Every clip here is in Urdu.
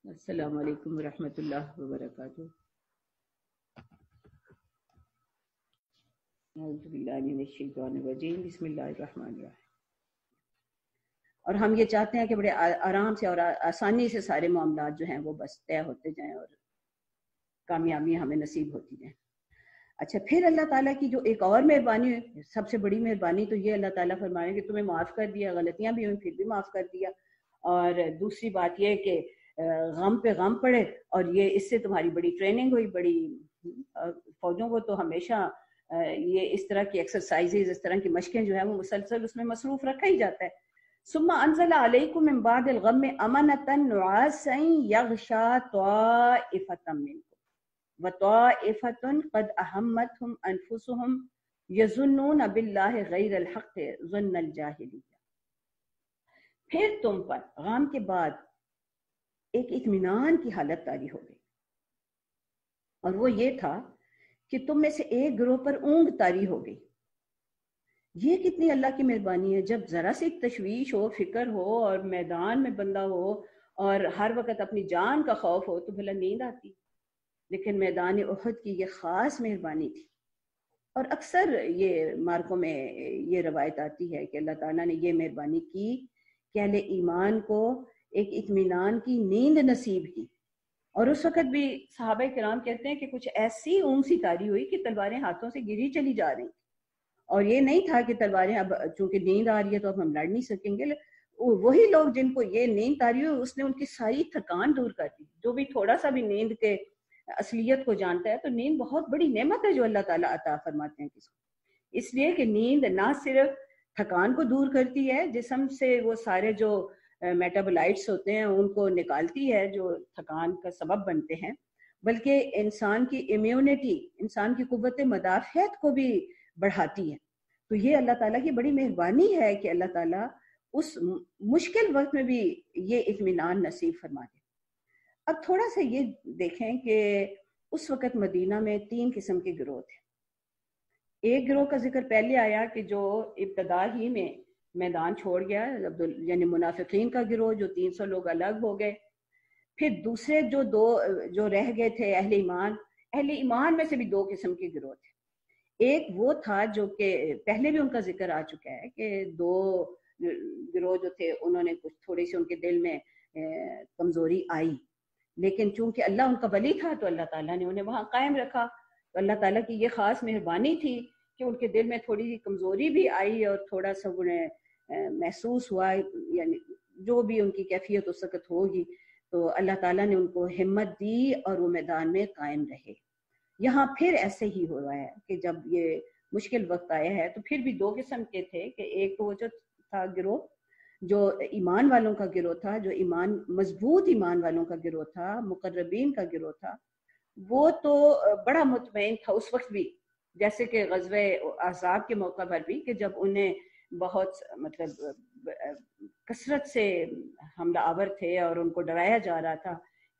السلام علیکم ورحمۃ اللہ وبرکاتہ۔ اعوذ باللہ من الشیطان الرجیم، بسم اللہ الرحمن الرحیم۔ اور ہم یہ چاہتے ہیں کہ بڑے آرام سے اور آسانی سے سارے معاملات جو ہیں وہ بس طے ہوتے جائیں اور کامیابی ہمیں نصیب ہوتی جائیں۔ اچھا، پھر اللہ تعالیٰ کی جو ایک اور مہربانی، سب سے بڑی مہربانی تو یہ اللہ تعالیٰ فرمائیں کہ تمہیں معاف کر دیا، غلطیاں بھی ہوئیں پھر بھی معاف کر دیا۔ اور دوسری بات یہ کہ غم پہ غم پڑے، اور یہ اس سے تمہاری بڑی ٹریننگ ہوئی۔ بڑی فوجوں کو تو ہمیشہ یہ اس طرح کی ایکسرسائزز، اس طرح کی مشقیں جو ہیں وہ مسلسل اس میں مصروف رکھا ہی جاتا ہے۔ ثم انزل علیکم من بعد الغم امنۃ نعاسا یغشا طائفۃ منکم وطائفۃ قد اہمتہم انفسہم یظنون باللہ غیر الحق ظن الجاہلیہ۔ پھر تم پر غم کے بعد ایک اطمینان کی حالت طاری ہو گئی، اور وہ یہ تھا کہ تم میں سے ایک گروہ پر اونگ طاری ہو گئی۔ یہ کتنی اللہ کی مہربانی ہے، جب ذرا سی تشویش ہو، فکر ہو، اور میدان میں بندہ ہو اور ہر وقت اپنی جان کا خوف ہو تو بھلا نیند آتی۔ لیکن میدان احد کی یہ خاص مہربانی تھی، اور اکثر یہ مارکوں میں یہ روایت آتی ہے کہ اللہ تعالیٰ نے یہ مہربانی کی کہ اہل ایمان کو ایک اطمینان کی نیند نصیب کی۔ اور اس وقت بھی صحابہ کرام کہتے ہیں کہ کچھ ایسی اونگ سی طاری ہوئی کہ تلواریں ہاتھوں سے گری چلی جا رہی، اور یہ نہیں تھا کہ تلواریں اب چونکہ نیند آ رہی ہے تو اب ہم لڑ نہیں سکیں گے۔ وہی لوگ جن کو یہ نیند طاری ہوئی، اس نے ان کی ساری تھکان دور کر دی۔ جو بھی تھوڑا سا بھی نیند کے اصلیت کو جانتا ہے تو نیند بہت بڑی نعمت ہے جو اللہ تعالیٰ عطا فرماتے ہیں کس کو۔ اس لیے کہ نیند نہ صرف تھکان کو دور کرتی ہے، جسم سے وہ سارے جو میٹابولائٹس ہوتے ہیں ان کو نکالتی ہے جو تھکان کا سبب بنتے ہیں، بلکہ انسان کی امیونٹی، انسان کی قوت مدافعت کو بھی بڑھاتی ہے۔ تو یہ اللہ تعالیٰ کی بڑی مہربانی ہے کہ اللہ تعالیٰ اس مشکل وقت میں بھی یہ اطمینان نصیب فرما دے۔ اب تھوڑا سا یہ دیکھیں کہ اس وقت مدینہ میں 3 قسم کے گروہ تھے۔ ایک گروہ کا ذکر پہلے آیا کہ جو ابتدا ہی میں میدان چھوڑ گیا، یعنی منافقین کا گروہ، جو 300 لوگ الگ ہو گئے۔ پھر دوسرے جو رہ گئے تھے اہل ایمان میں سے بھی 2 قسم کے گروہ تھے۔ ایک وہ تھا جو کہ پہلے بھی ان کا ذکر آ چکا ہے کہ 2 گروہ جو تھے انہوں نے کچھ تھوڑی سی ان کے دل میں کمزوری آئی، لیکن چونکہ اللہ ان کا ولی تھا تو اللہ تعالیٰ نے انہیں وہاں قائم رکھا۔ تو اللہ تعالیٰ کی یہ خاص مہربانی تھی کہ ان کے دل میں تھوڑی سی کمزوری بھی آئی اور تھوڑا سا انہیں محسوس ہوا، یعنی جو بھی ان کی کیفیت اس وقت ہوگی، تو اللہ تعالیٰ نے ان کو ہمت دی اور وہ میدان میں قائم رہے۔ یہاں پھر ایسے ہی ہو رہا ہے کہ جب یہ مشکل وقت آیا ہے تو پھر بھی 2 قسم کے تھے کہ ایک تو وہ جو تھا گروہ جو ایمان والوں کا گروہ تھا، جو مضبوط ایمان والوں کا گروہ تھا، مقربین کا گروہ تھا، وہ تو بڑا مطمئن تھا اس وقت بھی، جیسے کہ غزوہ احزاب کے موقع پر بھی، کہ جب انہیں بہت کثرت سے حملہ آور تھے اور ان کو ڈرایا جا رہا تھا،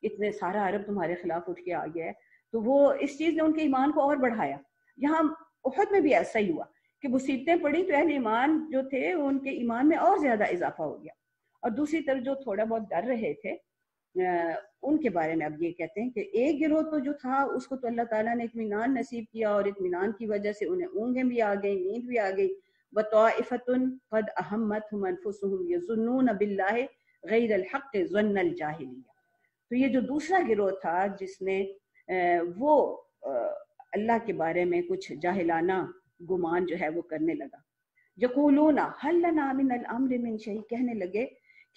اتنے سارا عرب تمہارے خلاف اٹھ کے آ گیا ہے، تو وہ اس چیز نے ان کے ایمان کو اور بڑھایا۔ یہاں احد میں بھی ایسا ہی ہوا کہ مصیبتیں پڑی تو اہل ایمان جو تھے ان کے ایمان میں اور زیادہ اضافہ ہو گیا، اور دوسری طرف جو تھوڑا بہت ڈر رہے تھے ان کے بارے میں اب یہ کہتے ہیں کہ ایک گروہ تو جو تھا اس کو تو اللہ تعالیٰ نے اطمینان نصیب کیا، اور اطمینان کی وجہ سے انہیں اونگیں بھی آ گئی، نیند بھی آ گئی۔ وَطَائِفَةٌ قَدْ أَهَمَّتْهُمْ أَنفُسُهُمْ يَظُنُّونَ بِاللَّهِ غَيْرَ الْحَقِّ ظَنَّ الْجَاهِلِيَّةِ۔ تو یہ جو دوسرا گروہ تھا جس نے وہ اللہ کے بارے میں کچھ جاہلانہ گمان جو ہے وہ کرنے لگا، یقولون هل لنا من الامر من شيء، کہنے لگے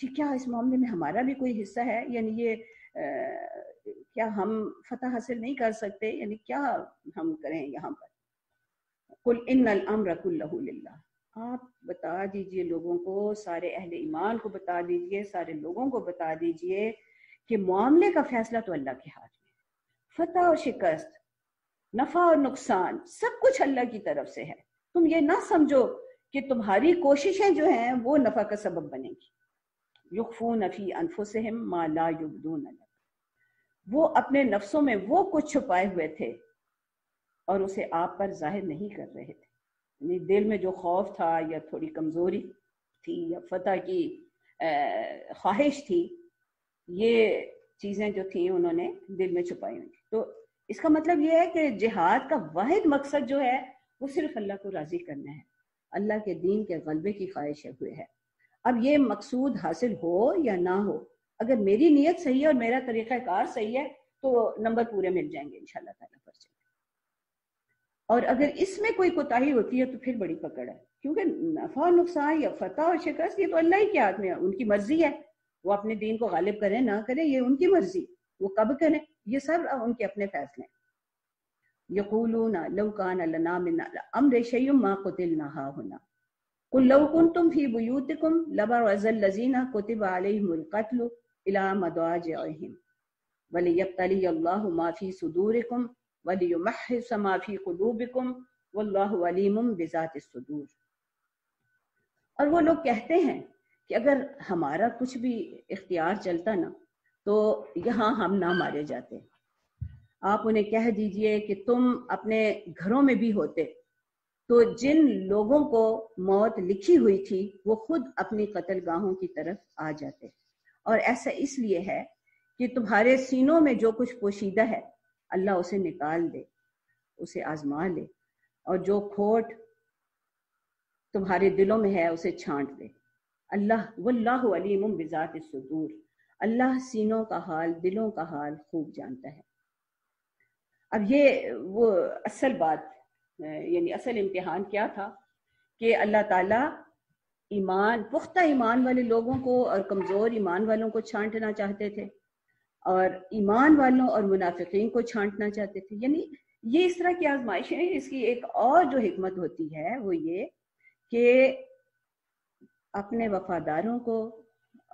کہ کیا اس معاملے میں ہمارا بھی کوئی حصہ ہے، یعنی یہ کیا ہم فتح حاصل نہیں کر سکتے، یعنی کیا ہم کریں یہاں پر۔ قل ان الامر كله للہ، آپ بتا دیجئے لوگوں کو، سارے اہل ایمان کو بتا دیجئے، سارے لوگوں کو بتا دیجئے کہ معاملے کا فیصلہ تو اللہ کے ہاتھ میں، فتح اور شکست، نفع اور نقصان سب کچھ اللہ کی طرف سے ہے۔ تم یہ نہ سمجھو کہ تمہاری کوششیں جو ہیں وہ نفع کا سبب بنیں گی۔ یخفون فی انفسہم ما لا یبدون لک، وہ اپنے نفسوں میں وہ کچھ چھپائے ہوئے تھے اور اسے آپ پر ظاہر نہیں کر رہے تھے، یعنی دل میں جو خوف تھا یا تھوڑی کمزوری تھی یا فتح کی خواہش تھی، یہ چیزیں جو تھیں انہوں نے دل میں چھپائی ہوئی. تو اس کا مطلب یہ ہے کہ جہاد کا واحد مقصد جو ہے وہ صرف اللہ کو راضی کرنا ہے، اللہ کے دین کے غلبے کی خواہش ہوئے ہے. اب یہ مقصود حاصل ہو یا نہ ہو، اگر میری نیت صحیح ہے اور میرا طریقہ کار صحیح ہے تو نمبر پورے مل جائیں گے انشاءاللہ تعالیٰ پرچے. اور اگر اس میں کوئی کوتاہی ہوتی ہے تو پھر بڑی پکڑ ہے، کیونکہ نفع اور نقصان یا فتح اور شکست یہ تو اللہ ہی کے ہاتھ میں ہے، ان کی مرضی ہے. وہ اپنے دین کو غالب کریں نہ کریں یہ ان کی مرضی، وہ کب کریں یہ سب ان کے اپنے فیصلے. یقولون لو کان لنا من الامر شیء ما قتلنا هاهنا قل لو كنتم في بيوتكم لبرز الذين كتب عليهم القتل الى مضاجعهم وليبتلي الله ما في صدوركم وليمحص ما في قلوبكم والله عليم بذات الصدور. اور وہ لوگ کہتے ہیں کہ اگر ہمارا کچھ بھی اختیار چلتا نا تو یہاں ہم نہ مارے جاتے. آپ انہیں کہہ دیجئے کہ تم اپنے گھروں میں بھی ہوتے تو جن لوگوں کو موت لکھی ہوئی تھی وہ خود اپنی قتل گاہوں کی طرف آ جاتے. اور ایسا اس لیے ہے کہ تمہارے سینوں میں جو کچھ پوشیدہ ہے اللہ اسے نکال دے، اسے آزما لے، اور جو کھوٹ تمہارے دلوں میں ہے اسے چھانٹ دے. اللہ واللہ علیم بذات الصدور، اللہ سینوں کا حال، دلوں کا حال خوب جانتا ہے. اب یہ وہ اصل بات یعنی اصل امتحان کیا تھا کہ اللہ تعالیٰ ایمان، پختہ ایمان والے لوگوں کو اور کمزور ایمان والوں کو چھانٹنا چاہتے تھے، اور ایمان والوں اور منافقین کو چھانٹنا چاہتے تھے. یعنی یہ اس طرح کی آزمائشیں ہیں. اس کی ایک اور جو حکمت ہوتی ہے وہ یہ کہ اپنے وفاداروں کو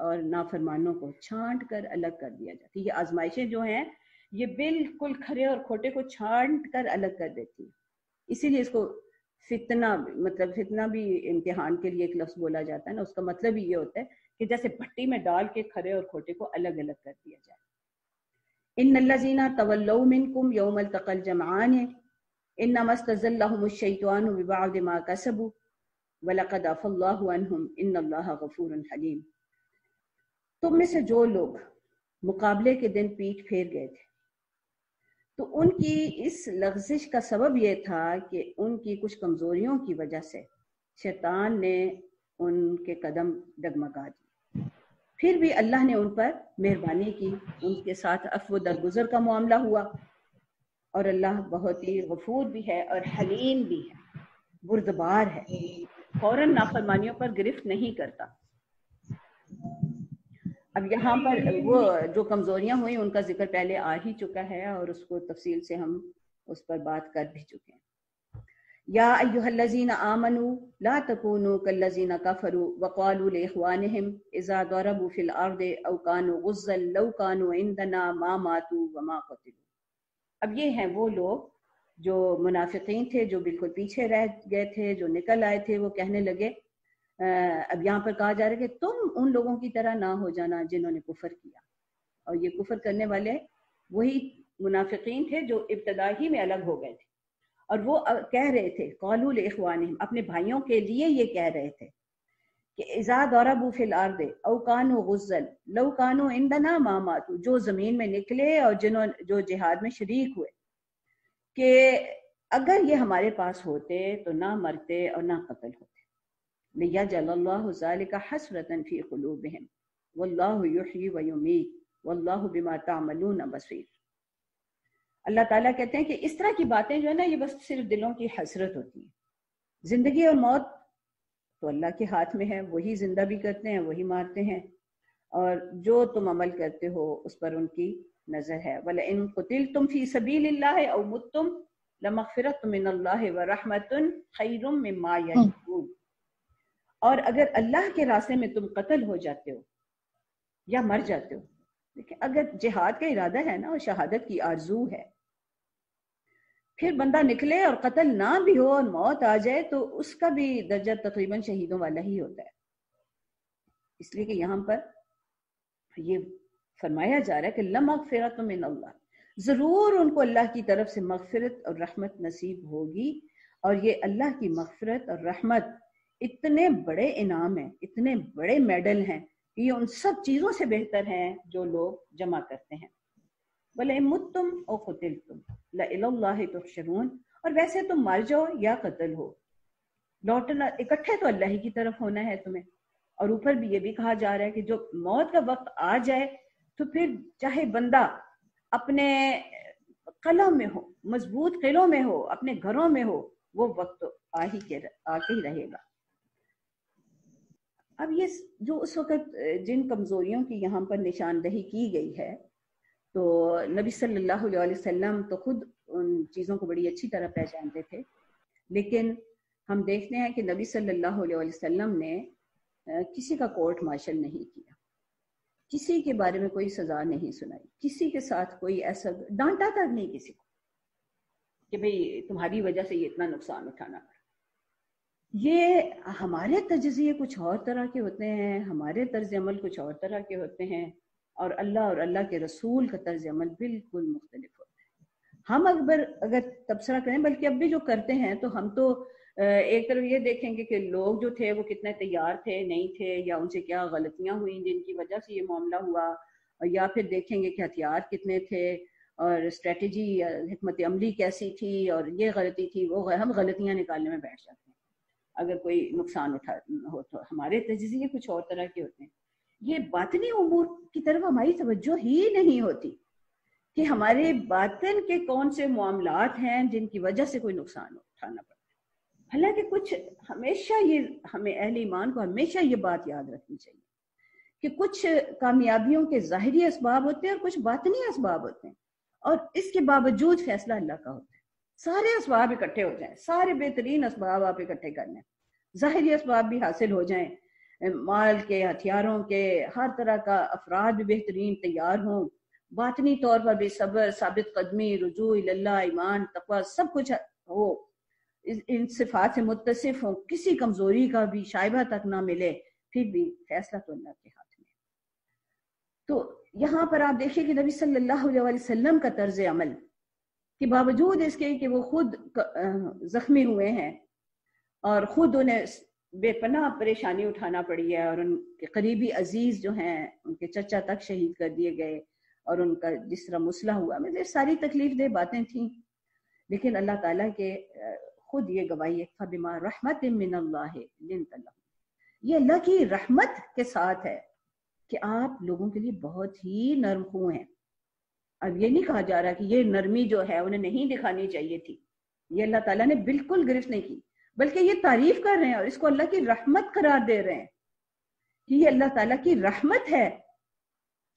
اور نافرمانوں کو چھانٹ کر الگ کر دیا جاتا ہے. یہ آزمائشیں جو ہیں یہ بالکل کھرے اور کھوٹے کو چھانٹ کر الگ کر دیتی ہے. اسی لیے اس کو فتنہ، مطلب فتنہ بھی امتحان کے لیے ایک لفظ بولا جاتا ہے نا، اس کا مطلب ہی یہ ہوتا ہے کہ جیسے بھٹی میں ڈال کے کھرے اور کھوٹے کو الگ الگ کر دیا جائے. ان الذین تولوا منکم یوم التقى الجمعان انما استزلهم الشیطان ببعض ما کسبوا وَلَقَدْ عَفَا اللَّهُ عَنْهُمْ إِنَّ اللَّهَ غَفُورٌ حَلِيمٌ. تم میں سے جو لوگ مقابلے کے دن پیٹھ پھیر گئے تھے تو ان کی اس لغزش کا سبب یہ تھا کہ ان کی کچھ کمزوریوں کی وجہ سے شیطان نے ان کے قدم ڈگمگا دی. پھر بھی اللہ نے ان پر مہربانی کی، ان کے ساتھ عفو درگزر کا معاملہ ہوا، اور اللہ بہت ہی غفور بھی ہے اور حلیم بھی ہے، بردبار ہے، فوراً نافرمانیوں پر گرفت نہیں کرتا. اب یہاں پر وہ جو کمزوریاں ہوئیں ان کا ذکر پہلے آ ہی چکا ہے اور اس کو تفصیل سے ہم اس پر بات کر بھی چکے ہیں. یا ایھا الذین آمنوا لا تکونوا کالذین کفروا وقالوا لاخوانہم اذا ضربوا فی الارض او کانوا غزا لو کانوا عندنا ما ماتوا وما قتلوا. اب یہ ہیں وہ لوگ جو منافقین تھے، جو بالکل پیچھے رہ گئے تھے، جو نکل آئے تھے. وہ کہنے لگے، اب یہاں پر کہا جا رہا ہے کہ تم ان لوگوں کی طرح نہ ہو جانا جنہوں نے کفر کیا. اور یہ کفر کرنے والے وہی منافقین تھے جو ابتدا ہی میں الگ ہو گئے تھے، اور وہ کہہ رہے تھے قالوا لاخوانہم، اپنے بھائیوں کے لیے یہ کہہ رہے تھے کہ اذا ضربوا فی الارض او کانوا غزا لو کانوا عندنا ما ماتوا، جو زمین میں نکلے اور جو جہاد میں شریک ہوئے، کہ اگر یہ ہمارے پاس ہوتے تو نہ مرتے اور نہ قتل ہوتے. لِيَجْعَلَ اللَّهُ ذَلِكَ حَسْرَةً فِي قُلُوبِهِمْ وَاللَّهُ يُحْيِي وَيُمِيتُ وَاللَّهُ بِمَا تَعْمَلُونَ بَصِيرٌ. اللہ تعالیٰ کہتے ہیں کہ اس طرح کی باتیں جو ہے نا یہ بس صرف دلوں کی حسرت ہوتی ہیں. زندگی اور موت تو اللہ کے ہاتھ میں ہے، وہی زندہ بھی کرتے ہیں، وہی مارتے ہیں، اور جو تم عمل کرتے ہو اس پر ان کی نظر ہے. وَلَئِن قُتِلْتُمْ فِي سَبِيلِ اللَّهِ أَوْ مُتُّمْ لَمَغْفِرَةٌ مِّنَ اللَّهِ وَرَحْمَةٌ خَيْرٌ مِّمَّا يَجْمَعُونَ. اور اگر اللہ کے راستے میں تم قتل ہو جاتے ہو یا مر جاتے ہو، دیکھیں اگر جہاد کا ارادہ ہے نا اور شہادت کی آرزو ہے، پھر بندہ نکلے اور قتل نہ بھی ہو اور موت آ جائے تو اس کا بھی درجہ تقریباً شہیدوں والا ہی ہوتا ہے. اس لیے کہ یہاں پر یہ فرمایا جا رہا ہے کہ لَمَغْفِرَةٌ مِّنَ اللَّهِ، ضرور ان کو اللہ کی طرف سے مغفرت اور رحمت نصیب ہوگی. اور یہ اللہ کی مغفرت اور رحمت اتنے بڑے انعام ہیں، اتنے بڑے میڈل ہیں یہ ان سب چیزوں سے بہتر ہیں جو لوگ جمع کرتے ہیں. وَلَئِن مُتُّمْ أَوْ قُتِلْتُمْ لَإِلَى اللَّهِ تُحْشَرُونَ. اور ویسے تم مر جاؤ یا قتل ہو، لوٹنا اکٹھے تو اللہ ہی کی طرف ہونا ہے تمہیں. اور اوپر بھی یہ بھی کہا جا رہا ہے کہ جو موت کا وقت آ جائے تو پھر چاہے بندہ اپنے قلعوں میں ہو، مضبوط قلعوں میں ہو، اپنے گھروں میں ہو، وہ وقت آ کے ہی رہے گا. اب یہ جو اس وقت جن کمزوریوں کی یہاں پر نشاندہی کی گئی ہے، تو نبی صلی اللہ علیہ وسلم تو خود ان چیزوں کو بڑی اچھی طرح پہچانتے تھے، لیکن ہم دیکھتے ہیں کہ نبی صلی اللہ علیہ وسلم نے کسی کا کورٹ مارشل نہیں کیا، کسی کے بارے میں کوئی سزا نہیں سنائی، کسی کے ساتھ کوئی ایسا ڈانٹا تک نہیں کسی کو کہ بھئی تمہاری وجہ سے یہ اتنا نقصان اٹھانا پڑا. یہ ہمارے تجزیے کچھ اور طرح کے ہوتے ہیں، ہمارے طرز عمل کچھ اور طرح کے ہوتے ہیں، اور اللہ کے رسول کا طرز عمل بالکل مختلف ہوتا ہے. ہم اگر تبصرہ کریں، بلکہ اب بھی جو کرتے ہیں، تو ہم تو ایک طرف یہ دیکھیں گے کہ لوگ جو تھے وہ کتنے تیار تھے، نہیں تھے، یا ان سے کیا غلطیاں ہوئیں جن کی وجہ سے یہ معاملہ ہوا، یا پھر دیکھیں گے کہ ہتھیار کتنے تھے اور اسٹریٹجی یا حکمت عملی کیسی تھی، اور یہ غلطی تھی، وہ ہم غلطیاں نکالنے میں بیٹھ جاتے ہیں اگر کوئی نقصان ہو تو. ہمارے تجزیے کچھ اور طرح کے ہوتے ہیں. یہ باطنی امور کی طرف ہماری توجہ ہی نہیں ہوتی کہ ہمارے باطن کے کون سے معاملات ہیں جن کی وجہ سے کوئی نقصان اٹھانا پڑتا ہے. حالانکہ کچھ ہمیشہ یہ ہمیں اہل ایمان کو ہمیشہ یہ بات یاد رکھنی چاہیے کہ کچھ کامیابیوں کے ظاہری اسباب ہوتے ہیں اور کچھ باطنی اسباب ہوتے ہیں، اور اس کے باوجود فیصلہ اللہ کا ہوتا ہے. سارے اسباب اکٹھے ہو جائیں، سارے بہترین اسباب آپ اکٹھے کر لیں، ظاہری اسباب بھی حاصل ہو جائیں، مال کے، ہتھیاروں کے، ہر طرح کا، افراد بھی بہترین تیار ہوں، باطنی طور پر بھی صبر، ثابت قدمی، رجوع اللہ، ایمان، تقوی سب کچھ ہو، ان صفات سے متصف ہوں، کسی کمزوری کا بھی شائبہ تک نہ ملے، پھر بھی فیصلہ تو اللہ کے ہاتھ میں. تو یہاں پر آپ دیکھیں کہ نبی صلی اللہ علیہ وسلم کا طرز عمل کہ باوجود اس کے کہ وہ خود زخمی ہوئے ہیں اور خود انہیں بے پناہ پریشانی اٹھانا پڑی ہے، اور ان کے قریبی عزیز جو ہیں ان کے چچا تک شہید کر دیے گئے، اور ان کا جس طرح مسئلہ ہوا، مطلب ساری تکلیف دہ باتیں تھیں، لیکن اللہ تعالیٰ کے خود یہ گواہی ہے فَبِمَا رَحْمَةٍ مِّنَ اللَّهِ لِنْتَ لَهُمْ. یہ اللہ کی رحمت کے ساتھ ہے کہ آپ لوگوں کے لیے بہت ہی نرم خو ہیں. اب یہ نہیں کہا جا رہا کہ یہ نرمی جو ہے انہیں نہیں دکھانی چاہیے تھی، یہ اللہ تعالیٰ نے بالکل گرفت نہیں کی، بلکہ یہ تعریف کر رہے ہیں اور اس کو اللہ کی رحمت قرار دے رہے ہیں کہ یہ اللہ تعالیٰ کی رحمت ہے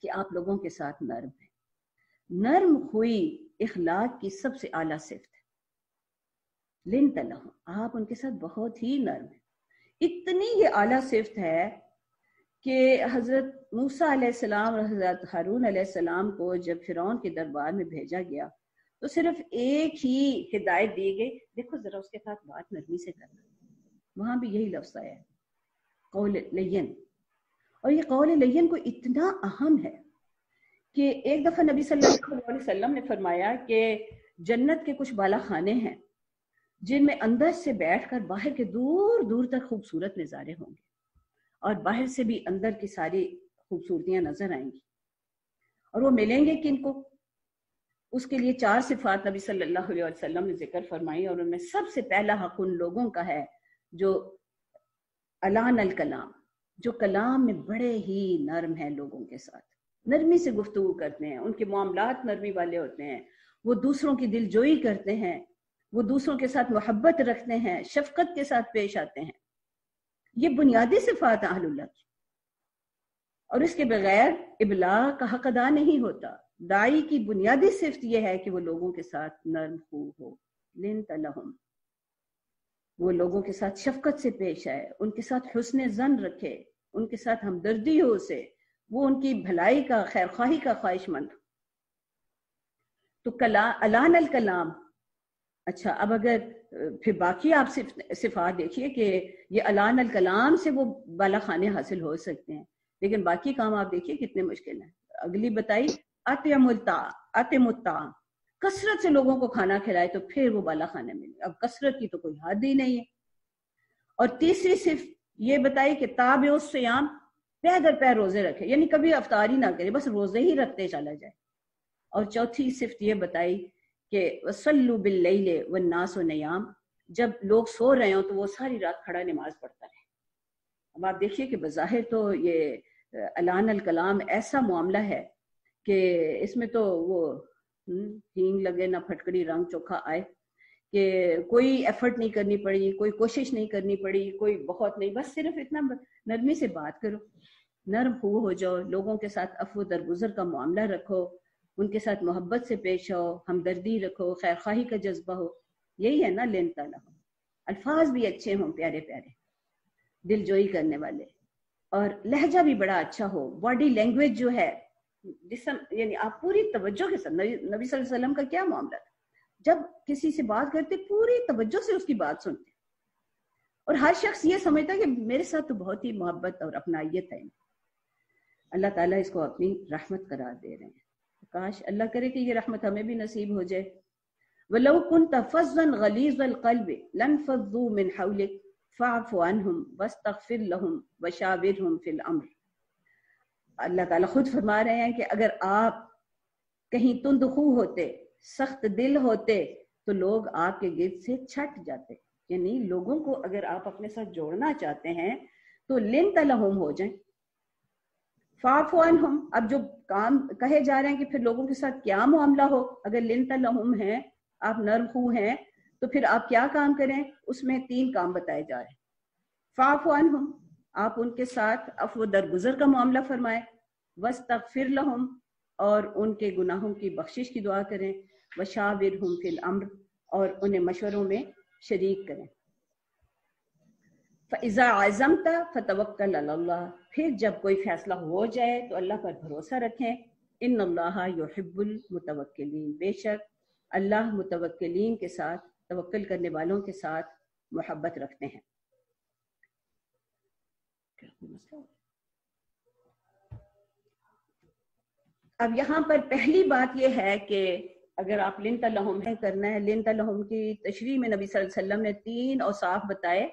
کہ آپ لوگوں کے ساتھ نرم ہیں. نرم خوئی اخلاق کی سب سے اعلیٰ صفت ہے. لنت لہم، آپ ان کے ساتھ بہت ہی نرم ہیں. اتنی یہ اعلیٰ صفت ہے کہ حضرت موسیٰ علیہ السلام اور حضرت ہارون علیہ السلام کو جب فرعون کے دربار میں بھیجا گیا تو صرف ایک ہی ہدایت دی گئی، دیکھو ذرا اس کے ساتھ بات نرمی سے کرنا. وہاں بھی یہی لفظ آیا ہے، قول لین. اور یہ قول لین کو اتنا اہم ہے کہ ایک دفعہ نبی صلی اللہ علیہ وسلم نے فرمایا کہ جنت کے کچھ بالا خانے ہیں جن میں اندر سے بیٹھ کر باہر کے دور دور تک خوبصورت نظارے ہوں گے، اور باہر سے بھی اندر کی ساری خوبصورتیاں نظر آئیں گی. اور وہ ملیں گے کن کو؟ اس کے لیے 4 صفات نبی صلی اللہ علیہ وسلم نے ذکر فرمائی، اور ان میں سب سے پہلا حق ان لوگوں کا ہے جو الان الکلام، جو کلام میں بڑے ہی نرم ہیں، لوگوں کے ساتھ نرمی سے گفتگو کرتے ہیں، ان کے معاملات نرمی والے ہوتے ہیں، وہ دوسروں کی دل جوئی کرتے ہیں، وہ دوسروں کے ساتھ محبت رکھتے ہیں، شفقت کے ساتھ پیش آتے ہیں. یہ بنیادی صفات اہل اللہ کی، اور اس کے بغیر ابلاغ کا حق ادا نہیں ہوتا. داعی کی بنیادی صفت یہ ہے کہ وہ لوگوں کے ساتھ نرم خو ہو. لنت لہم، وہ لوگوں کے ساتھ شفقت سے پیش آئے، ان کے ساتھ حسن ظن رکھے، ان کے ساتھ ہمدردی ہو اسے، وہ ان کی بھلائی کا، خیر خواہی کا خواہش مند. تو الان الکلام. اچھا، اب اگر پھر باقی آپ صفات دیکھیے کہ یہ الان الکلام سے وہ بالا خانے حاصل ہو سکتے ہیں، لیکن باقی کام آپ دیکھیے کتنے مشکل ہیں. اگلی بتائی اطعم الطعام، کثرت سے لوگوں کو کھانا کھلائے تو پھر وہ بالا خانے ملے. اب کثرت کی تو کوئی حد ہی نہیں ہے. اور تیسری صرف یہ بتائی کہ تابع الصیام، پے در پے روزے رکھے، یعنی کبھی افطار ہی نہ کرے، بس روزے ہی رکھتے چلا جائے. اور چوتھی صفت یہ بتائی کہ وصلوا باللیل والناس نیام، جب لوگ سو رہے ہوں تو وہ ساری رات کھڑا نماز پڑھتا رہے. اب آپ دیکھیے کہ بظاہر تو یہ اعلان الکلام ایسا معاملہ ہے کہ اس میں تو وہ ہینگ لگے نہ پھٹکڑی رنگ چوکھا آئے، کہ کوئی ایفرٹ نہیں کرنی پڑی، کوئی کوشش نہیں کرنی پڑی، کوئی بہت نہیں، بس صرف اتنا نرمی سے بات کرو، نرم ہو جاؤ، لوگوں کے ساتھ عفو درگزر کا معاملہ رکھو، ان کے ساتھ محبت سے پیش آؤ، ہمدردی رکھو، خیر خواہی کا جذبہ ہو. یہی ہے نا لین تعالیٰ. الفاظ بھی اچھے ہوں، پیارے پیارے، دل جوئی کرنے والے، اور لہجہ بھی بڑا اچھا ہو. باڈی لینگویج جو ہے، جسم، یعنی آپ پوری توجہ کے ساتھ، نبی صلی اللہ علیہ وسلم کا کیا معاملہ تھا، جب کسی سے بات کرتے پوری توجہ سے اس کی بات سنتے، اور ہر شخص یہ سمجھتا کہ میرے ساتھ تو بہت ہی محبت اور اپنائیت ہے. اللہ تعالیٰ اس کو اپنی رحمت قرار دے رہے ہیں. کاش اللہ کرے کہ یہ رحمت ہمیں بھی نصیب ہو جائے. وَلَوْ كُنْتَ فَظًّا غَلِيظَ الْقَلْبِ لَانفَضُّوا مِنْ حَوْلِكَ فَاعْفُ عَنْهُمْ وَاسْتَغْفِرْ لَهُمْ وَشَاوِرْهُمْ فِي الْأَمْرِ. اللہ تعالیٰ خود فرما رہے ہیں کہ اگر آپ کہیں تند خو ہوتے، سخت دل ہوتے، تو لوگ آپ کے گرد سے چھٹ جاتے. یعنی لوگوں کو اگر آپ اپنے ساتھ جوڑنا چاہتے ہیں تو لِنْتَ لَهُمْ ہو جائیں. فاعف عنہم، اب جو کام کہے جا رہے ہیں کہ پھر لوگوں کے ساتھ کیا معاملہ ہو، اگر لنت لہم ہیں، آپ نرم خو ہیں، تو پھر آپ کیا کام کریں. اس میں 3 کام بتائے جا رہے ہیں. فاعف عنہم، آپ ان کے ساتھ عفو درگزر کا معاملہ فرمائیں. واستغفر لہم، اور ان کے گناہوں کی بخشش کی دعا کریں. وشاورہم فی الامر، اور انہیں مشوروں میں شریک کریں. فَإِذَا عَزَمْتَ فَتَوَكَّلْ عَلَى اللَّهِ، پھر جب کوئی فیصلہ ہو جائے تو اللہ پر بھروسہ رکھیں. إِنَّ اللَّهَ يُحِبُّ الْمُتَوَكِّلِينَ، بے شک اللہ متوکلین کے ساتھ، توکل کرنے والوں کے ساتھ محبت رکھتے ہیں. اب یہاں پر پہلی بات یہ ہے کہ اگر آپ لنت لہم کرنا ہے، لنت لہم کی تشریح میں نبی صلی اللہ علیہ وسلم نے 3 اوصاف بتائے.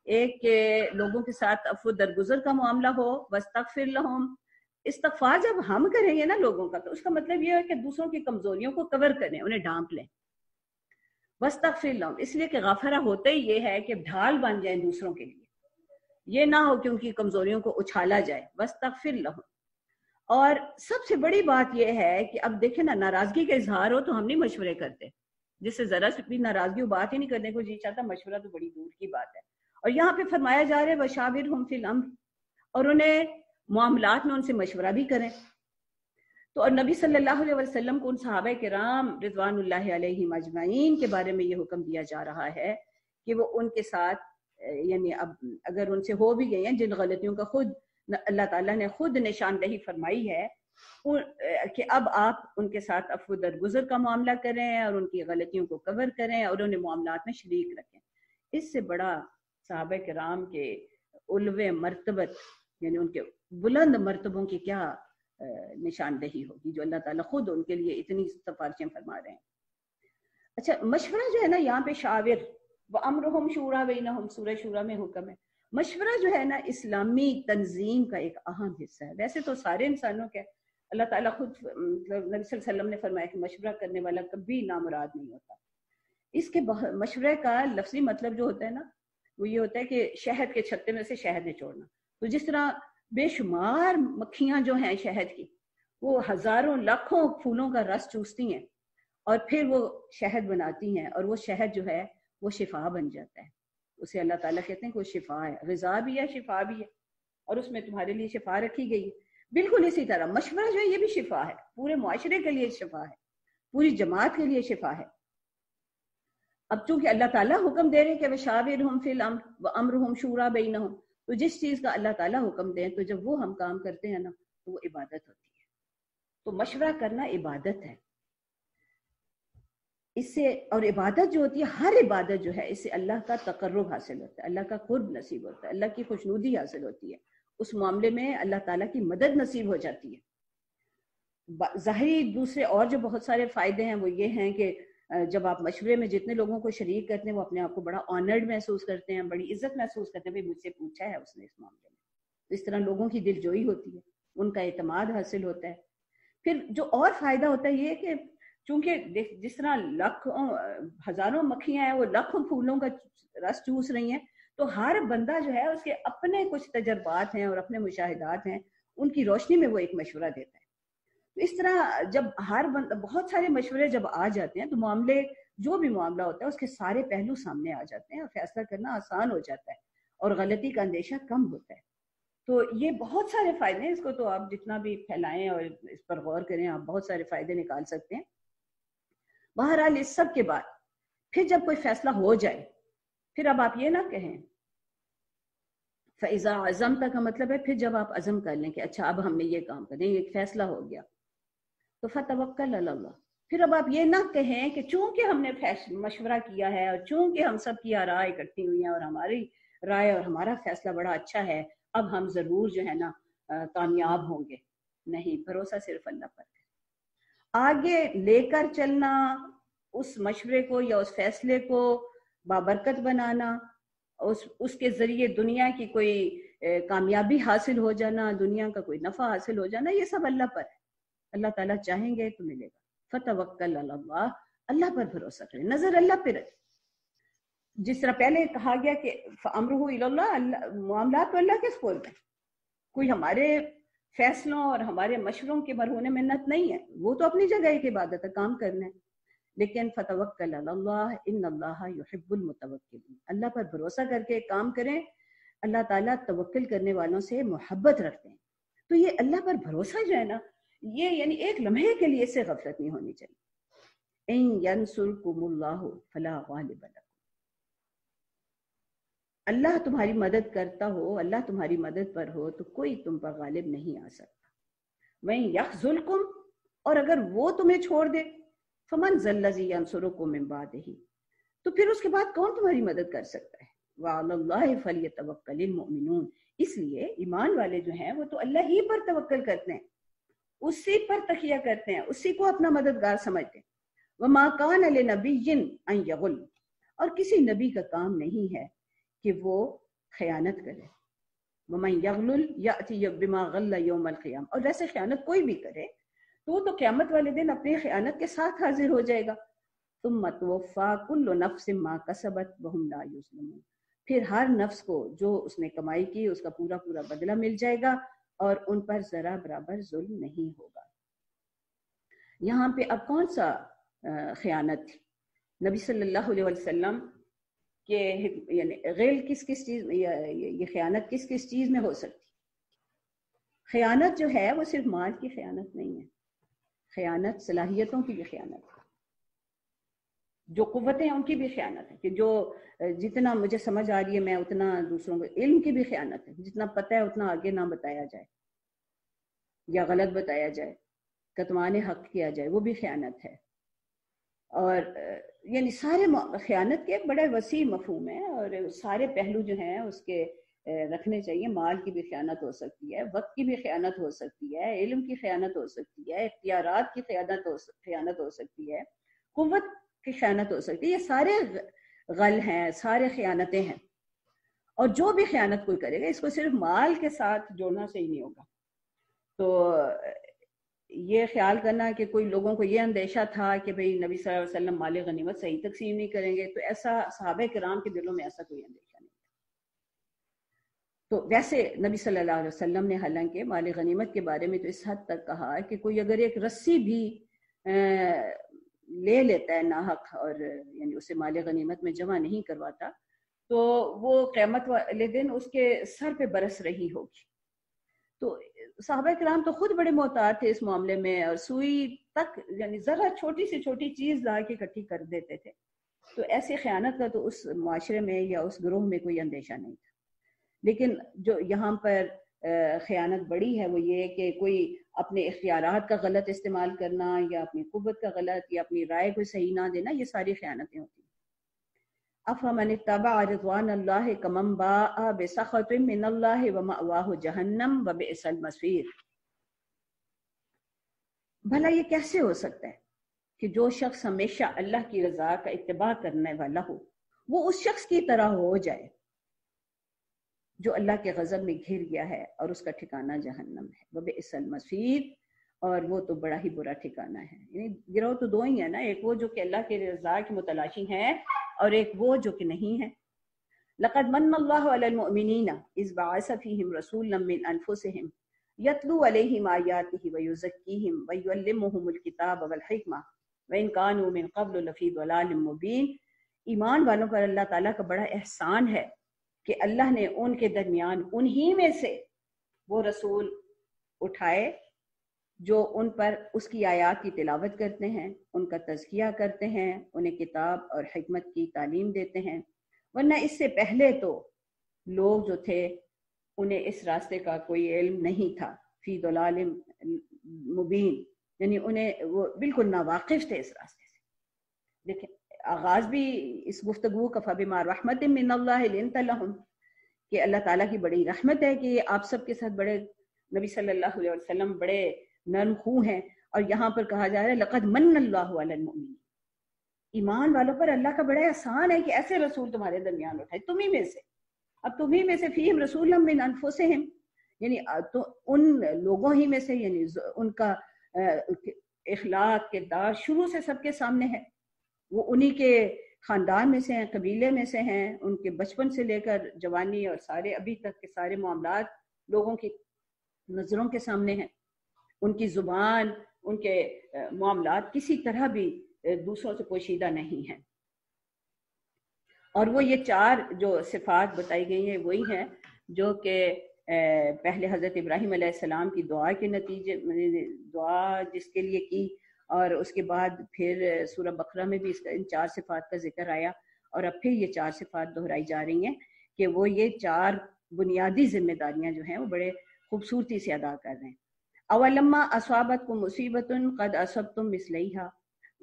ایک کہ لوگوں کے ساتھ عفو درگزر کا معاملہ ہو. واستغفر لہم، استغفار جب ہم کریں گے نا لوگوں کا، تو اس کا مطلب یہ ہے کہ دوسروں کی کمزوریوں کو کور کریں، انہیں ڈھانپ لیں. واستغفر لہم، اس لیے کہ غفرہ ہوتا ہی یہ ہے کہ ڈھال بن جائیں دوسروں کے لیے، یہ نہ ہو کہ ان کی کمزوریوں کو اچھالا جائے. واستغفر لہم. اور سب سے بڑی بات یہ ہے کہ اب دیکھیں نا، ناراضگی کا اظہار ہو تو ہم نہیں مشورے کرتے، جس سے ذرا سی بھی ناراضگی ہو بات ہی نہیں کرنے کو جی چاہتا، مشورہ تو بڑی دور کی بات ہے. اور یہاں پہ فرمایا جا رہا ہے وشاورہم فی الامر، اور انہیں معاملات میں ان سے مشورہ بھی کریں. تو اور نبی صلی اللہ علیہ وسلم کو ان صحابہ کرام رضوان اللہ علیہم اجمعین کے بارے میں یہ حکم دیا جا رہا ہے کہ وہ ان کے ساتھ، یعنی اب اگر ان سے ہو بھی گئی ہیں جن غلطیوں کا خود اللہ تعالیٰ نے خود نشاندہی فرمائی ہے کہ اب آپ ان کے ساتھ عفو درگزر کا معاملہ کریں اور ان کی غلطیوں کو کور کریں اور انہیں معاملات میں شریک رکھیں. اس سے بڑا صحابہ کرام کے علو مرتبت، یعنی ان کے بلند مرتبوں کی کیا نشاندہی ہوگی جو اللہ تعالیٰ خود ان کے لیے اتنی سفارشیں فرما رہے ہیں. اچھا، مشورہ جو ہے نا یہاں پہ شاور وَأَمْرُهُمْ شُورَى بَيْنَهُمْ، سورہ شورى میں حکم ہے. مشورہ جو ہے نا اسلامی تنظیم کا ایک اہم حصہ ہے. ویسے تو سارے انسانوں کا، اللہ تعالیٰ خود نبی صلی اللہ علیہ وسلم نے فرمایا کہ مشورہ کرنے والا کبھی نامراد نہیں ہوتا. اس کے مشورے کا لفظی مطلب جو ہوتا ہے نا، وہ یہ ہوتا ہے کہ شہد کے چھتے میں سے شہد نچوڑنا. تو جس طرح بے شمار مکھیاں جو ہیں شہد کی، وہ ہزاروں لاکھوں پھولوں کا رس چوستی ہیں اور پھر وہ شہد بناتی ہیں، اور وہ شہد جو ہے وہ شفا بن جاتا ہے. اسے اللہ تعالیٰ کہتے ہیں کہ وہ شفا ہے، غذا بھی ہے، شفا بھی ہے، اور اس میں تمہارے لیے شفا رکھی گئی ہے. بالکل اسی طرح مشورہ جو ہے یہ بھی شفا ہے، پورے معاشرے کے لیے شفا ہے، پوری جماعت کے لیے شفا ہے. اب چونکہ اللہ تعالیٰ حکم دے رہے کہ وشاورہم فی الامر وامرہم شورى بینہم، تو جس چیز کا اللہ تعالیٰ حکم دیں تو جب وہ ہم کام کرتے ہیں نا تو وہ عبادت ہوتی ہے. تو مشورہ کرنا عبادت ہے. اس سے، اور عبادت جو ہوتی ہے، ہر عبادت جو ہے، اس سے اللہ کا تقرب حاصل ہوتا ہے، اللہ کا قرب نصیب ہوتا ہے، اللہ کی خوشنودی حاصل ہوتی ہے. اس معاملے میں اللہ تعالیٰ کی مدد نصیب ہو جاتی ہے. ظاہری دوسرے اور جو بہت سارے فائدے ہیں وہ یہ ہیں کہ جب آپ مشورے میں جتنے لوگوں کو شریک کرتے ہیں وہ اپنے آپ کو بڑا آنرڈ محسوس کرتے ہیں، بڑی عزت محسوس کرتے ہیں. بھائی مجھ سے پوچھا ہے اس نے اس معاملے میں، اس طرح لوگوں کی دل جوئی ہوتی ہے، ان کا اعتماد حاصل ہوتا ہے۔ پھر جو اور فائدہ ہوتا ہے یہ کہ چونکہ جس طرح لاکھوں ہزاروں مکھیاں ہیں وہ لاکھوں پھولوں کا رس چوس رہی ہیں، تو ہر بندہ جو ہے اس کے اپنے کچھ تجربات ہیں اور اپنے مشاہدات ہیں، ان کی روشنی میں وہ ایک مشورہ دیتا ہے۔ تو اس طرح جب ہر بندہ، بہت سارے مشورے جب آ جاتے ہیں تو معاملے، جو بھی معاملہ ہوتا ہے اس کے سارے پہلو سامنے آ جاتے ہیں اور فیصلہ کرنا آسان ہو جاتا ہے اور غلطی کا اندیشہ کم ہوتا ہے۔ تو یہ بہت سارے فائدے ہیں، اس کو تو آپ جتنا بھی پھیلائیں اور اس پر غور کریں آپ بہت سارے فائدے نکال سکتے ہیں۔ بہرحال اس سب کے بعد پھر جب کوئی فیصلہ ہو جائے، پھر اب آپ یہ نہ کہیں، فَإِذَا عَزَمْتَ کا مطلب ہے پھر جب آپ عزم کر لیں کہ اچھا اب ہم نے یہ کام کریں، یہ فیصلہ ہو گیا، تو فَتَوَكَّلْ عَلَى اللَّهِ، پھر اب آپ یہ نہ کہیں کہ چونکہ ہم نے مشورہ کیا ہے اور چونکہ ہم سب کی رائے اکٹھی ہوئی ہیں اور ہماری رائے اور ہمارا فیصلہ بڑا اچھا ہے، اب ہم ضرور جو ہے نا کامیاب ہوں گے۔ نہیں، بھروسہ صرف اللہ پر ہے۔ آگے لے کر چلنا اس مشورے کو یا اس فیصلے کو بابرکت بنانا، اس کے ذریعے دنیا کی کوئی کامیابی حاصل ہو جانا، دنیا کا کوئی نفع حاصل ہو جانا، یہ سب اللہ پر ہے۔ اللہ تعالیٰ چاہیں گے تو ملے گا۔ فتوکل علی اللہ، اللہ پر بھروسہ کریں، نظر اللہ پہ رکھیں۔ جس طرح پہلے کہا گیا کہ فامرہ الی اللہ، معاملات تو اللہ کے سپرد ہیں، کوئی ہمارے فیصلوں اور ہمارے مشوروں کے مرہون منت نہیں ہے، وہ تو اپنی جگہ ایک عبادت ہے، کام کرنا ہے، لیکن فتوکل علی اللہ ان اللہ یحب المتوکلین، اللہ پر بھروسہ کر کے کام کریں۔ اللہ تعالیٰ توکل کرنے والوں سے محبت رکھتے ہیں۔ تو یہ اللہ پر بھروسہ جو ہے نا، یہ یعنی ایک لمحے کے لیے اس سے غفلت نہیں ہونی چاہیے۔ ان ینصرکم اللہ فلا غالب لکم، اللہ تمہاری مدد کرتا ہو، اللہ تمہاری مدد پر ہو تو کوئی تم پر غالب نہیں آ سکتا۔ وَإِن يَخْذُلْكُمْ، اور اگر وہ تمہیں چھوڑ دے، فَمَنْ ذَا الَّذِي يَنصُرُكُم مِّن بَعْدِهِ، تو پھر اس کے بعد کون تمہاری مدد کر سکتا ہے؟ وَعَلَى اللَّهِ فَلْيَتَوَكَّلِ الْمُؤْمِنُونَ، اس لیے ایمان والے جو ہیں وہ تو اللہ ہی پر توکل کرتے ہیں، اسی پر تکیہ کرتے ہیں، اسی کو اپنا مددگار سمجھتے ہیں۔ وَمَا كَانَ لِنَبِيٍّ أَن يَغُلَّ، اور کسی نبی کا کام نہیں ہے کہ وہ خیانت کرے۔ وَمَن يَغْلُلْ يَأْتِ بِمَا غَلَّ يَوْمَ الْقِيَامَةِ، اور ویسے خیانت کوئی بھی کرے تو وہ تو قیامت والے دن اپنی خیانت کے ساتھ حاضر ہو جائے گا۔ ثُمَّ تُوَفَّى كُلُّ نَفْسٍ مَا كَسَبَتْ وَهُمْ لَا يُظْلَمُونَ، پھر ہر نفس کو جو اس نے کمائی کی اس کا پورا پورا بدلہ مل جائے گا اور ان پر ذرا برابر ظلم نہیں ہوگا۔ یہاں پہ اب کون سا خیانت تھی؟ نبی صلی اللہ علیہ وسلم کہ یعنی غیل کس چیز میں، یہ خیانت کس چیز میں ہو سکتی؟ خیانت جو ہے وہ صرف مال کی خیانت نہیں ہے، خیانت صلاحیتوں کی بھی خیانت ہے، جو قوتیں ہیں ان کی بھی خیانت ہے، کہ جو جتنا مجھے سمجھ آ رہی ہے میں اتنا دوسروں کو، علم کی بھی خیانت ہے، جتنا پتہ ہے اتنا آگے نہ بتایا جائے یا غلط بتایا جائے، کتمان حق کیا جائے، وہ بھی خیانت ہے۔ اور یعنی سارے خیانت کے بڑے وسیع مفہوم ہیں اور سارے پہلو جو ہیں اس کے رکھنے چاہیے۔ مال کی بھی خیانت ہو سکتی ہے، وقت کی بھی خیانت ہو سکتی ہے، علم کی خیانت ہو سکتی ہے، اختیارات کی خیانت ہو سکتی ہے، قوت کی خیانت ہو سکتی ہے، یہ سارے غل ہیں، سارے خیانتیں ہیں۔ اور جو بھی خیانت کوئی کرے گا اس کو صرف مال کے ساتھ جوڑنا صحیح نہیں ہوگا۔ تو یہ خیال کرنا کہ کوئی لوگوں کو یہ اندیشہ تھا کہ بھئی نبی صلی اللہ علیہ وسلم مال غنیمت صحیح تقسیم نہیں کریں گے، تو ایسا صحابہ کرام کے دلوں میں ایسا کوئی اندیشہ نہیں تھا۔ تو ویسے نبی صلی اللہ علیہ وسلم نے حالانکہ مال غنیمت کے بارے میں تو اس حد تک کہا کہ کوئی اگر ایک رسی بھی لے لیتا ہے ناحق اور یعنی اسے مال غنیمت میں جمع نہیں کرواتا تو وہ قیامت والے دن اس کے سر پہ برس رہی ہوگی۔ تو صحابہ کرام تو خود بڑے محتاط تھے اس معاملے میں، اور سوئی تک یعنی ذرا چھوٹی سے چھوٹی چیز لا کے اکٹھی کر دیتے تھے۔ تو ایسی خیانت کا تو اس معاشرے میں یا اس گروہ میں کوئی اندیشہ نہیں تھا۔ لیکن جو یہاں پر خیانت بڑی ہے وہ یہ کہ کوئی اپنے اختیارات کا غلط استعمال کرنا یا اپنی قوت کا غلط یا اپنی رائے کو صحیح نہ دینا، یہ ساری خیانتیں ہوتی ہیں۔ افمن اتبع رضوان اللہ کمن باء بسخط من اللہ ومأواہ جہنم وبئس المصیر، بھلا یہ کیسے ہو سکتا ہے کہ جو شخص ہمیشہ اللہ کی رضا کا اتباع کرنے والا ہو وہ اس شخص کی طرح ہو جائے جو اللہ کے غضب میں گھر گیا ہے اور اس کا ٹھکانہ جہنم ہے، وبئس المصیر، اور وہ تو بڑا ہی برا ٹھکانہ ہے. یعنی گروہ تو دو ہی ہیں نا، ایک وہ جو کہ اللہ کے رضا کی متلاشی ہیں اور ایک وہ جو کہ نہیں ہے. لقد من اللہ علی المؤمنین اذ بعث فیہم رسولا من انفسہم یتلو علیہم آیاتہ ویزکیہم ویعلمہم الکتاب والحکمہ وإن كانوا من قبل لفی ضلال مبین. ایمان والوں پر اللہ تعالیٰ کا بڑا احسان ہے کہ اللہ نے ان کے درمیان انہی میں سے وہ رسول اٹھائے جو ان پر اس کی آیات کی تلاوت کرتے ہیں، ان کا تزکیہ کرتے ہیں، انہیں کتاب اور حکمت کی تعلیم دیتے ہیں. ورنہ اس سے پہلے تو لوگ جو تھے انہیں اس راستے کا کوئی علم نہیں تھا، فی ضلال مبین، یعنی انہیں وہ بالکل ناواقف تھے اس راستے سے. دیکھیں آغاز بھی اس گفتگو کا فبما رحمت من اللہ لنت لہم، کہ اللہ تعالیٰ کی بڑی رحمت ہے کہ آپ سب کے ساتھ بڑے نبی صلی اللہ علیہ وسلم بڑے نرم خو ہیں. اور یہاں پر کہا جا رہا ہے لقد من اللہ علی المؤمنین، ایمان والوں پر اللہ کا بڑا احسان ہے کہ ایسے رسول تمہارے درمیان اٹھائے تمہیں میں سے. اب تمہیں میں سے فیہم رسولا من انفسہم، یعنی تو ان لوگوں ہی میں سے، یعنی ان کا اخلاق کردار شروع سے سب کے سامنے ہے، وہ انہی کے خاندان میں سے ہیں، قبیلے میں سے ہیں، ان کے بچپن سے لے کر جوانی اور سارے ابھی تک کے سارے معاملات لوگوں کی نظروں کے سامنے ہیں. ان کی زبان، ان کے معاملات کسی طرح بھی دوسروں سے پوشیدہ نہیں ہیں. اور وہ یہ چار جو صفات بتائی گئی ہیں وہی ہیں جو کہ پہلے حضرت ابراہیم علیہ السلام کی دعا کے نتیجے، دعا جس کے لیے کی، اور اس کے بعد پھر سورہ بقرہ میں بھی ان چار صفات کا ذکر آیا، اور اب پھر یہ چار صفات دہرائی جا رہی ہیں کہ وہ یہ چار بنیادی ذمہ داریاں جو ہیں وہ بڑے خوبصورتی سے ادا کر رہے ہیں. اولما اصابتکم مصیبت قد اصبتم مثلیہا،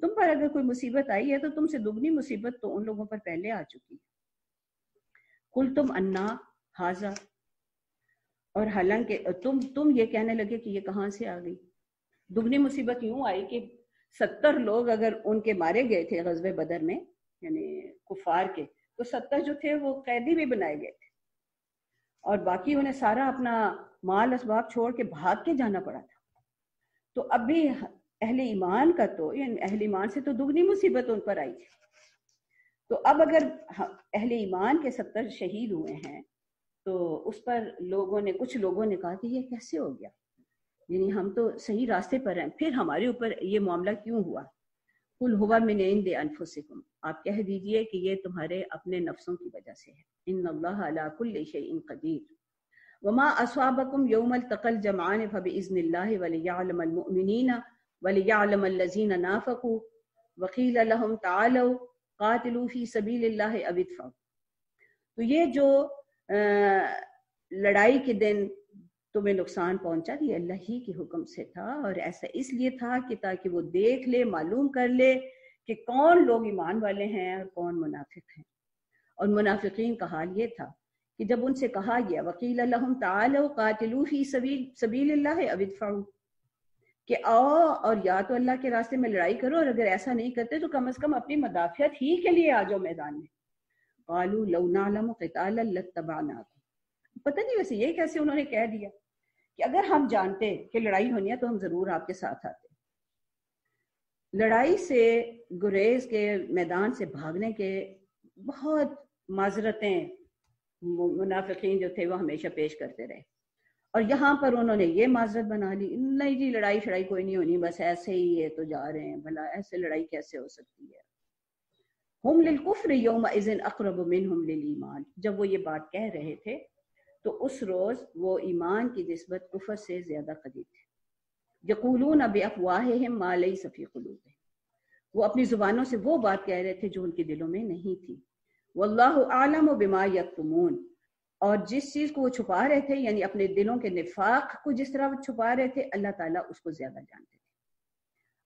تم پر اگر کوئی مصیبت آئی ہے تو تم سے دگنی مصیبت تو ان لوگوں پر پہلے آ چکی. قلتم انا ھذا، اور حالانکہ تم یہ کہنے لگے کہ یہ کہاں سے آ گئی. دگنی مصیبت یوں آئی کہ 70 لوگ اگر ان کے مارے گئے تھے غزوہ بدر میں، یعنی کفار کے، تو 70 جو تھے وہ قیدی بھی بنائے گئے تھے، اور باقی انہیں سارا اپنا مال اسباب چھوڑ کے بھاگ کے جانا پڑا تھا. تو اب بھی اہل ایمان کا تو، یعنی اہل ایمان سے تو دگنی مصیبت ان پر آئی تھی. تو اب اگر اہل ایمان کے 70 شہید ہوئے ہیں تو اس پر لوگوں نے، کچھ لوگوں نے کہا کہ یہ کیسے ہو گیا، یعنی ہم تو صحیح راستے پر ہیں، پھر ہمارے اوپر یہ معاملہ کیوں ہوا. قل هو من عند انفسکم، آپ کہہ دیجئے کہ یہ تمہارے اپنے نفسوں کی وجہ سے ہے. ان اللہ علی کل شیء قدیر. وما اصابکم یوم التقى الجمعان فباذن اللہ وليعلم المؤمنین وليعلم الذین نافقوا وقیل لهم تعالوا قاتلوا فی سبیل اللہ او ادفعوا. تو یہ جو لڑائی کے دن تمہیں نقصان پہنچا یہ اللہ ہی کے حکم سے تھا، اور ایسا اس لیے تھا کہ تاکہ وہ دیکھ لے، معلوم کر لے کہ کون لوگ ایمان والے ہیں اور کون منافق ہیں. اور منافقین کا حال یہ تھا کہ جب ان سے کہا گیا وقیل لهم تعالوا قاتلوا فی سبیل اللہ او ادفعوا، کہ آؤ اور یا تو اللہ کے راستے میں لڑائی کرو، اور اگر ایسا نہیں کرتے تو کم از کم اپنی مدافعت ہی کے لیے آ جاؤ میدان میں. قالوا لو نعلم قتالا لاتبعناکم، پتہ نہیں ویسے یہ کیسے انہوں نے کہہ دیا کہ اگر ہم جانتے کہ لڑائی ہونی ہے تو ہم ضرور آپ کے ساتھ آتے. لڑائی سے گریز کے، میدان سے بھاگنے کے بہت معذرتیں منافقین جو تھے وہ ہمیشہ پیش کرتے رہے، اور یہاں پر انہوں نے یہ معذرت بنا لی، نہیں جی لڑائی شڑائی کوئی نہیں ہونی، بس ایسے ہی یہ تو جا رہے ہیں، بھلا ایسے لڑائی کیسے ہو سکتی ہے. ہم للکفر یومئذ اقرب منہم للایمان، جب وہ یہ بات کہہ رہے تھے تو اس روز وہ ایمان کی نسبت کفر سے زیادہ قریب تھے. یقولون بافواہہم ما لیس فی قلوبہم، وہ اپنی زبانوں سے وہ بات کہہ رہے تھے جو ان کے دلوں میں نہیں تھی. واللہ اعلم بما یکتمون، اور جس چیز کو وہ چھپا رہے تھے، یعنی اپنے دلوں کے نفاق کو جس طرح وہ چھپا رہے تھے، اللہ تعالیٰ اس کو زیادہ جانتے تھے.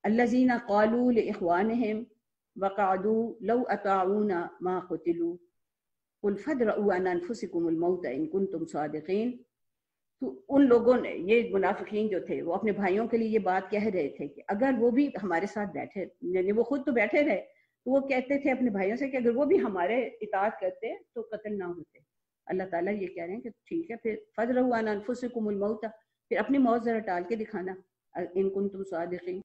الذین قالوا لاخوانہم وقعدوا لو اطاعونا ما قتلوا قل فادرؤوا عن انفسکم الموت ان کنتم صادقین. تو ان لوگوں نے، یہ منافقین جو تھے، وہ اپنے بھائیوں کے لیے یہ بات کہہ رہے تھے کہ اگر وہ بھی ہمارے ساتھ بیٹھے، یعنی وہ خود تو بیٹھے رہے، تو وہ کہتے تھے اپنے بھائیوں سے کہ اگر وہ بھی ہمارے اطاعت کرتے تو قتل نہ ہوتے. اللہ تعالیٰ یہ کہہ رہے ہیں کہ ٹھیک ہے پھر فَادْرَؤْا عَنْ أَنفُسِكُمُ الْمَوْتَ، پھر اپنی موت ذرا ٹال کے دکھانا ان کنتم صادقین،